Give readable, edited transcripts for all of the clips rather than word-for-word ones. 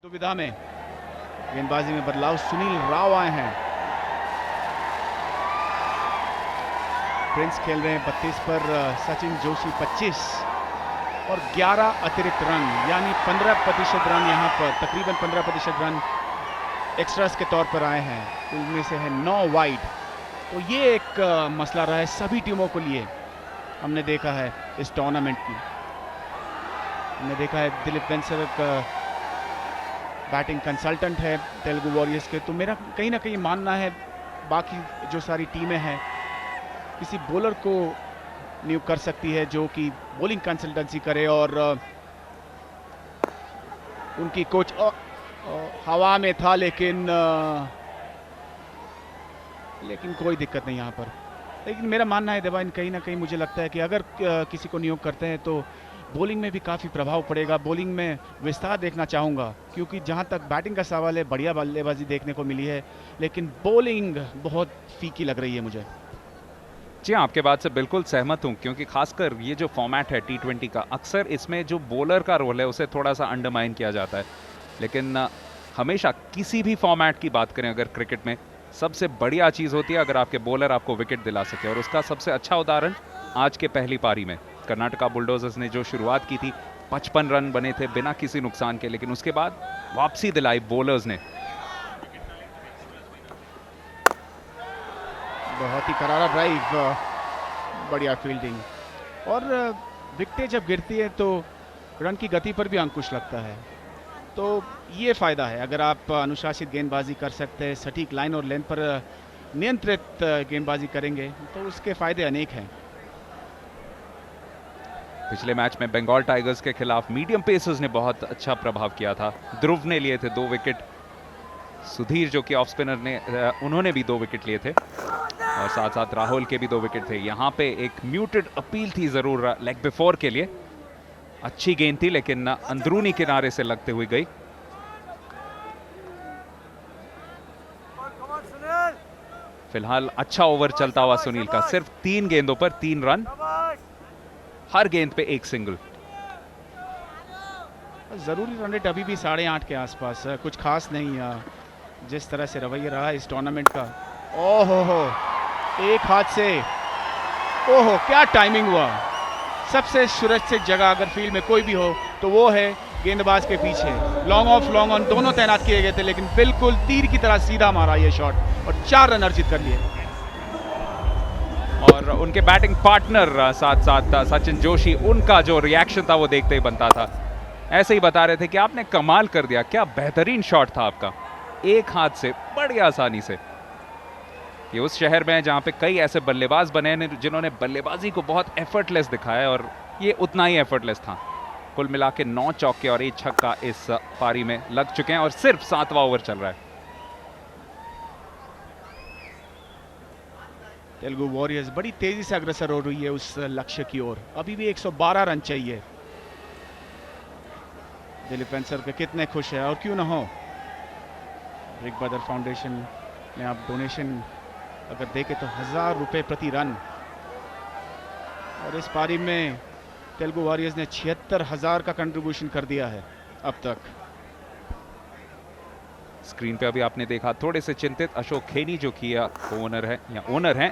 दुविधा में गेंदबाजी में बदलाव, सुनील राव आए हैं। प्रिंस खेल रहे हैं 32 पर, सचिन जोशी 25 और 11 अतिरिक्त रन, यानी 15% रन यहाँ पर, तकरीबन 15% रन एक्स्ट्रास के तौर पर आए हैं। उनमें से है 9 वाइड। तो ये एक मसला रहा है सभी टीमों को लिए। हमने देखा है इस टूर्नामेंट की, हमने देखा है दिलीप वेंकटेश्वर बैटिंग कंसल्टेंट है तेलुगु वॉरियर्स के। तो मेरा कहीं ना कहीं मानना है बाकी जो सारी टीमें हैं किसी बॉलर को नियुक्त कर सकती है जो कि बॉलिंग कंसल्टेंसी करे, और उनकी कोच हवा में था, लेकिन कोई दिक्कत नहीं यहाँ पर। लेकिन मेरा मानना है देवान, कहीं ना कहीं मुझे लगता है कि अगर किसी को नियुक्त करते हैं तो बॉलिंग में भी काफ़ी प्रभाव पड़ेगा। बॉलिंग में विस्तार देखना चाहूँगा, क्योंकि जहाँ तक बैटिंग का सवाल है बढ़िया बल्लेबाजी देखने को मिली है, लेकिन बॉलिंग बहुत फीकी लग रही है मुझे। जी हाँ, आपके बात से बिल्कुल सहमत हूँ, क्योंकि खासकर ये जो फॉर्मेट है T20 का, अक्सर इसमें जो बॉलर का रोल है उसे थोड़ा सा अंडरमाइन किया जाता है। लेकिन हमेशा किसी भी फॉर्मेट की बात करें अगर क्रिकेट में, सबसे बढ़िया चीज़ होती है अगर आपके बॉलर आपको विकेट दिला सके, और उसका सबसे अच्छा उदाहरण आज के पहली पारी में कर्नाटका बुलडोजर्स ने जो शुरुआत की थी, 55 रन बने थे बिना किसी नुकसान के, लेकिन उसके बाद वापसी दिलाई बॉलर्स ने। बहुत ही करारा ड्राइव, बढ़िया फील्डिंग, और विकेटें जब गिरती है तो रन की गति पर भी अंकुश लगता है। तो ये फ़ायदा है अगर आप अनुशासित गेंदबाजी कर सकते हैं, सटीक लाइन और लेंथ पर नियंत्रित गेंदबाजी करेंगे तो उसके फ़ायदे अनेक हैं। पिछले मैच में बंगाल टाइगर्स के खिलाफ मीडियम पेसर्स ने बहुत अच्छा प्रभाव किया था। ध्रुव ने लिए थे 2 विकेट, सुधीर जो कि ऑफ स्पिनर ने, उन्होंने भी 2 विकेट लिए थे, और साथ साथ राहुल के भी 2 विकेट थे। यहाँ पे एक म्यूटेड अपील थी जरूर लेग बिफोर के लिए, अच्छी गेंद थी लेकिन अंदरूनी किनारे से लगते हुए गई। फिलहाल अच्छा ओवर चलता हुआ सुनील का, सिर्फ 3 गेंदों पर 3 रन, हर गेंद पे 1 सिंगल। ज़रूरी रन रेट अभी भी 8.5 के आसपास है, कुछ खास नहीं। जिस तरह से रवैया रहा इस टूर्नामेंट का, ओहो एक हाथ से, ओहो क्या टाइमिंग हुआ। सबसे सुरक्षित जगह अगर फील्ड में कोई भी हो तो वो है गेंदबाज के पीछे। लॉन्ग ऑफ लॉन्ग ऑन दोनों तैनात किए गए थे, लेकिन बिल्कुल तीर की तरह सीधा मारा ये शॉट और 4 रन अर्जित कर लिए। और उनके बैटिंग पार्टनर साथ साथ सचिन जोशी, उनका जो रिएक्शन था वो देखते ही बनता था। ऐसे ही बता रहे थे कि आपने कमाल कर दिया, क्या बेहतरीन शॉट था आपका, एक हाथ से बड़ी आसानी से। ये उस शहर में है जहां पे कई ऐसे बल्लेबाज बने हैं जिन्होंने बल्लेबाजी को बहुत एफर्टलेस दिखाया, और ये उतना ही एफर्टलेस था। कुल मिला के 9 चौके और 1 छक्का इस पारी में लग चुके हैं, और सिर्फ 7वां ओवर चल रहा है। तेलुगु वॉरियर्स बड़ी तेजी से अग्रसर हो रही है उस लक्ष्य की ओर। अभी भी 112 रन चाहिए। दिलीप वेंकटेश्वर के कितने खुश है, और क्यों ना हो। बिग ब्रदर फाउंडेशन में आप डोनेशन अगर देखें तो 1000 रुपये प्रति रन, और इस पारी में तेलुगु वॉरियर्स ने 76,000 का कंट्रीब्यूशन कर दिया है अब तक। स्क्रीन पे अभी आपने देखा थोड़े से चिंतित अशोक खेनी, जो कि ओनर है या ओनर हैं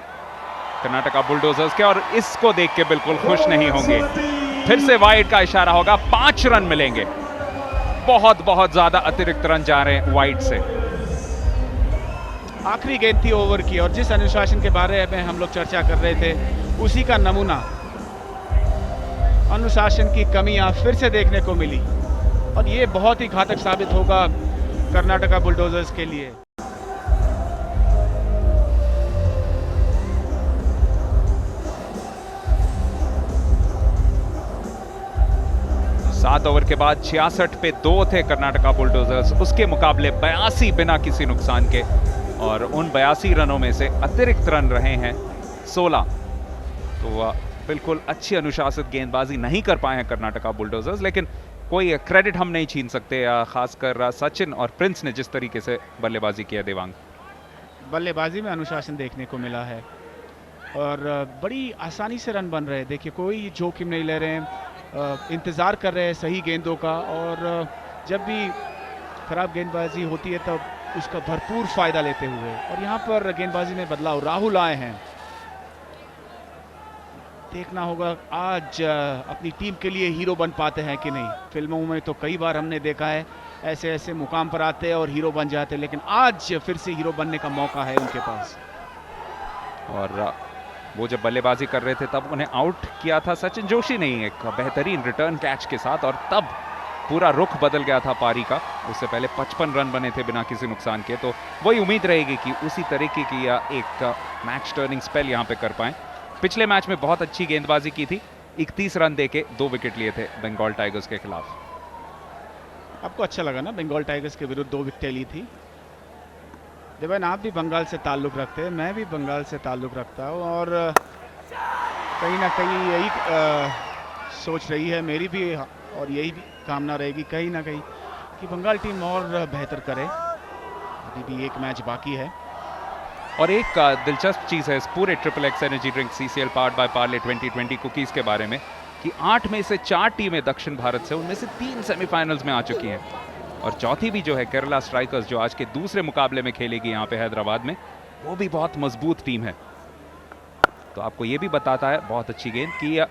कर्नाटका बुलडोजर्स के, और इसको देख के बिल्कुल खुश नहीं होंगे। फिर से वाइड का इशारा होगा, 5 रन मिलेंगे। बहुत बहुत ज्यादा अतिरिक्त रन जा रहे हैं वाइड से। आखिरी गेंद थी ओवर की, और जिस अनुशासन के बारे में हम लोग चर्चा कर रहे थे उसी का नमूना, अनुशासन की कमियां फिर से देखने को मिली, और ये बहुत ही घातक साबित होगा कर्नाटका बुलडोजर्स के लिए। 7 ओवर के बाद 66 पे 2 थे कर्नाटका बुलडोजर्स, उसके मुकाबले 82 बिना किसी नुकसान के, और उन 82 रनों में से अतिरिक्त रन रहे हैं 16। तो बिल्कुल अच्छी अनुशासित गेंदबाजी नहीं कर पाए हैं कर्नाटका बुलडोजर्स, लेकिन कोई क्रेडिट हम नहीं छीन सकते, खासकर सचिन और प्रिंस ने जिस तरीके से बल्लेबाजी किया। देवांग, बल्लेबाजी में अनुशासन देखने को मिला है, और बड़ी आसानी से रन बन रहे हैं। देखिए कोई जोखिम नहीं ले रहे हैं, इंतज़ार कर रहे हैं सही गेंदों का, और जब भी खराब गेंदबाजी होती है तब उसका भरपूर फायदा लेते हुए, और यहाँ पर गेंदबाजी में बदलाव, राहुल आए हैं। देखना होगा आज अपनी टीम के लिए हीरो बन पाते हैं कि नहीं। फिल्मों में तो कई बार हमने देखा है ऐसे ऐसे मुकाम पर आते हैं और हीरो बन जाते हैं, लेकिन आज फिर से हीरो बनने का मौका है उनके पास। और वो जब बल्लेबाजी कर रहे थे तब उन्हें आउट किया था सचिन जोशी ने एक बेहतरीन रिटर्न कैच के साथ, और तब पूरा रुख बदल गया था पारी का। उससे पहले 55 रन बने थे बिना किसी नुकसान के, तो वही उम्मीद रहेगी कि उसी तरीके की एक मैच टर्निंग स्पेल यहाँ पे कर पाएं। पिछले मैच में बहुत अच्छी गेंदबाजी की थी, 31 रन देके 2 विकेट लिए थे बंगाल टाइगर्स के खिलाफ। आपको अच्छा लगा ना बंगाल टाइगर्स के विरुद्ध 2 विकेटें ली थी। देवन, आप भी बंगाल से ताल्लुक़ रखते हैं, मैं भी बंगाल से ताल्लुक़ रखता हूँ, और कहीं ना कहीं यही सोच रही है मेरी भी, और यही भी कामना रहेगी कहीं ना कहीं कि बंगाल टीम और बेहतर करे। अभी भी एक मैच बाकी है। और एक दिलचस्प चीज़ है इस पूरे triple x energy drink CCL powered by Parle 2020 cookies के बारे में कि 8 में से 4 टीमें दक्षिण भारत से, उनमें से 3 सेमीफाइनल्स में आ चुकी हैं, और चौथी भी जो है केरला स्ट्राइकर्स, जो आज के दूसरे मुकाबले में खेलेगी यहाँ पे हैदराबाद में, वो भी बहुत मजबूत टीम है। तो आपको ये भी बताता है, बहुत अच्छी गेंद, कि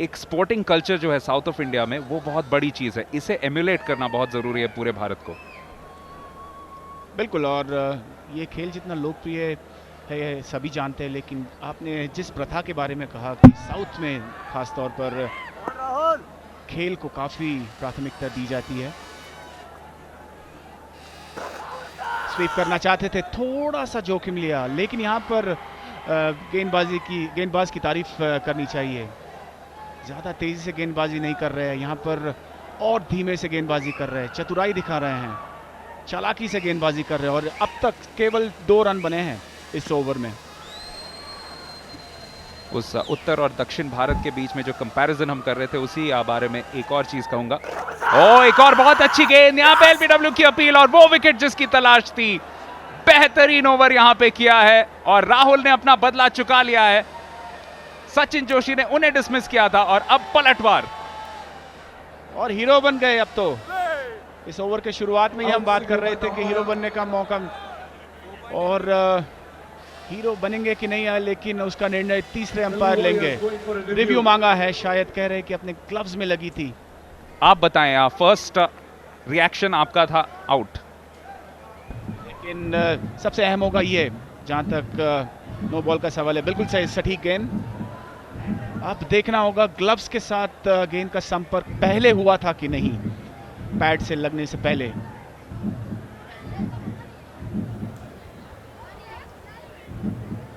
एक स्पोर्टिंग कल्चर जो है साउथ ऑफ इंडिया में, वो बहुत बड़ी चीज़ है। इसे एम्यूलेट करना बहुत ज़रूरी है पूरे भारत को। बिल्कुल, और ये खेल जितना लोकप्रिय है सभी जानते हैं, लेकिन आपने जिस प्रथा के बारे में कहा कि साउथ में खास तौर पर खेल को काफ़ी प्राथमिकता दी जाती है। स्वीप करना चाहते थे, थोड़ा सा जोखिम लिया, लेकिन यहाँ पर गेंदबाज की तारीफ करनी चाहिए। ज़्यादा तेज़ी से गेंदबाजी नहीं कर रहे हैं यहाँ पर, और धीमे से गेंदबाजी कर रहे हैं, चतुराई दिखा रहे हैं, चालाकी से गेंदबाजी कर रहे हैं, और अब तक केवल 2 रन बने हैं इस ओवर में। उस उत्तर और दक्षिण भारत के बीच में जो कंपैरिजन हम कर रहे थे, उसी बारे में एक और चीज कहूंगा। एक और बहुत अच्छी गेंद, यहाँ पे LBW की अपील, और वो विकेट जिसकी तलाश थी। बेहतरीन ओवर यहाँ पे किया है, और राहुल ने अपना बदला चुका लिया है। सचिन जोशी ने उन्हें डिसमिस किया था, और अब पलटवार, और हीरो बन गए। अब तो इस ओवर के शुरुआत में ही हम बात कर रहे थे कि हीरो बनने का मौका, और हीरो बनेंगे कि नहीं है, लेकिन उसका निर्णय तीसरे अंपायर लेंगे। रिव्यू मांगा है, शायद कह रहे कि अपने ग्लव्स में लगी थी। आप बताएं, फर्स्ट रिएक्शन आपका था आउट, लेकिन सबसे अहम होगा ये, जहां तक नो बॉल का सवाल है, बिल्कुल सही सटीक गेंद। अब देखना होगा ग्लव्स के साथ गेंद का संपर्क पहले हुआ था कि नहीं, पैड से लगने से पहले।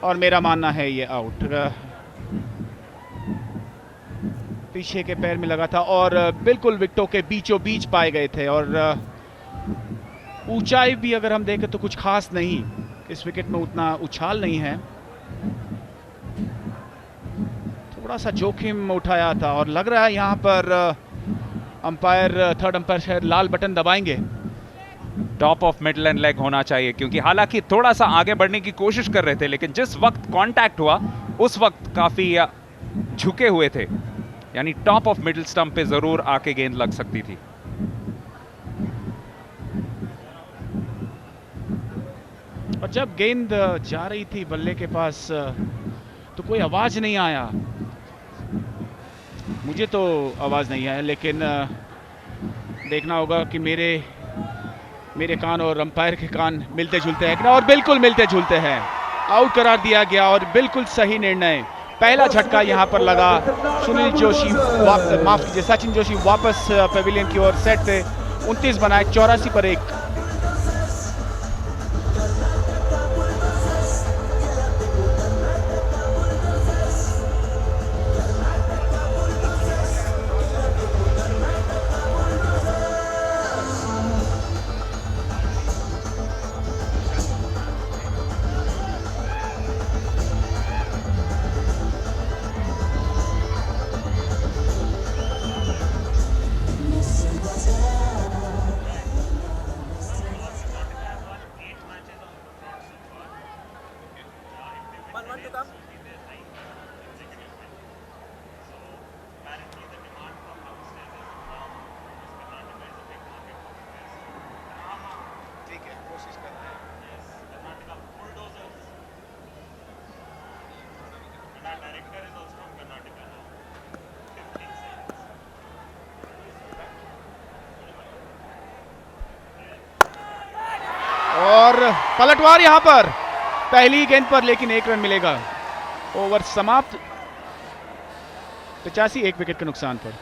और मेरा मानना है ये आउट, पीछे के पैर में लगा था, और बिल्कुल विकेटों के बीचों बीच पाए गए थे, और ऊंचाई भी अगर हम देखें तो कुछ खास नहीं, इस विकेट में उतना उछाल नहीं है। थोड़ा सा जोखिम उठाया था, और लग रहा है यहाँ पर थर्ड अंपायर शायद लाल बटन दबाएंगे। Top of middle and leg होना चाहिए, क्योंकि हालांकि थोड़ा सा आगे बढ़ने की कोशिश कर रहे थे, लेकिन जिस वक्त कांटेक्ट हुआ उस वक्त काफी झुके हुए थे, यानी टॉप ऑफ मिडिल स्टंप पे जरूर आके गेंद लग सकती थी। और जब गेंद जा रही थी बल्ले के पास तो कोई आवाज नहीं आया, मुझे तो आवाज नहीं आया, लेकिन देखना होगा कि मेरे कान और अंपायर के कान मिलते जुलते हैं, और बिल्कुल मिलते जुलते हैं। आउट करार दिया गया, और बिल्कुल सही निर्णय। पहला झटका यहां पर लगा। सुनील जोशी माफ कीजिए, सचिन जोशी वापस पेविलियन की ओर सेट थे। 29 बनाए, 84 पर 1। और पलटवार यहां पर पहली गेंद पर, लेकिन 1 रन मिलेगा। ओवर समाप्त, 85 एक विकेट के नुकसान पर।